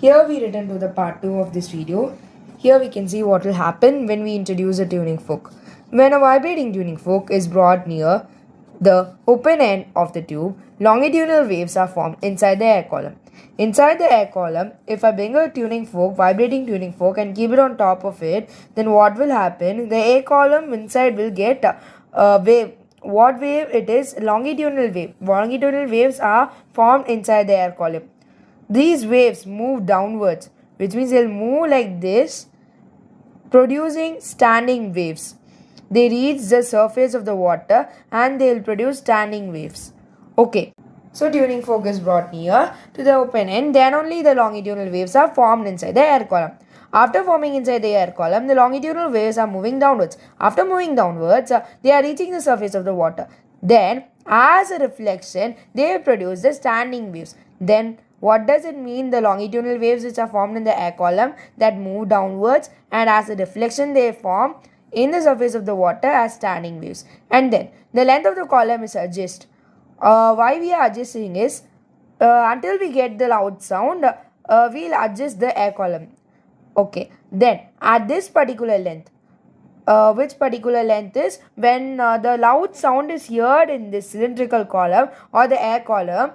Here we return to the part 2 of this video. Here we can see what will happen when we introduce a tuning fork. When a vibrating tuning fork is brought near the open end of the tube, longitudinal waves are formed inside the air column. Inside the air column, if I bring a tuning fork, vibrating tuning fork, and keep it on top of it, then what will happen? The air column inside will get a wave. What wave it is? Longitudinal wave. Longitudinal waves are formed inside the air column. These waves move downwards, which means they'll move like this, producing standing waves. They reach the surface of the water and they'll produce standing waves. Okay, so tuning fork is brought near to the open end, then only the longitudinal waves are formed inside the air column. After forming inside the air column, the longitudinal waves are moving downwards. After moving downwards, they are reaching the surface of the water. Then, as a reflection, they produce the standing waves. Then, what does it mean? The longitudinal waves which are formed in the air column that move downwards, and as a reflection they form in the surface of the water as standing waves. And then the length of the column is adjusted. Why we are adjusting is until we get the loud sound, we'll adjust the air column. Okay, then at this particular length, which particular length is when the loud sound is heard in this cylindrical column or the air column,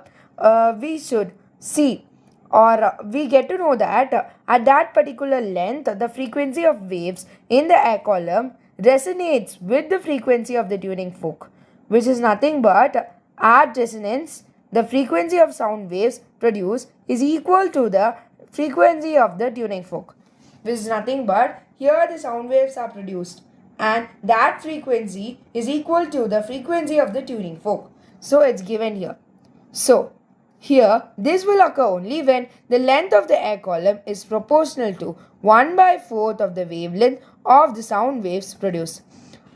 we should see, or we get to know that at that particular length the frequency of waves in the air column resonates with the frequency of the tuning fork, which is nothing but at resonance the frequency of sound waves produced is equal to the frequency of the tuning fork, which is nothing but here the sound waves are produced and that frequency is equal to the frequency of the tuning fork. So it's given here. So here, this will occur only when the length of the air column is proportional to 1/4 of the wavelength of the sound waves produced.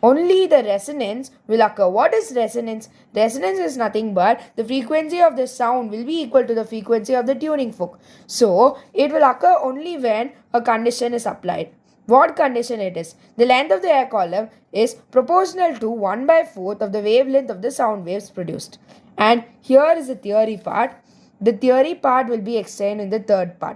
Only the resonance will occur. What is resonance? Resonance is nothing but the frequency of the sound will be equal to the frequency of the tuning fork. So, it will occur only when a condition is applied. What condition it is? The length of the air column is proportional to 1/4 of the wavelength of the sound waves produced. And here is the theory part. The theory part will be explained in the third part.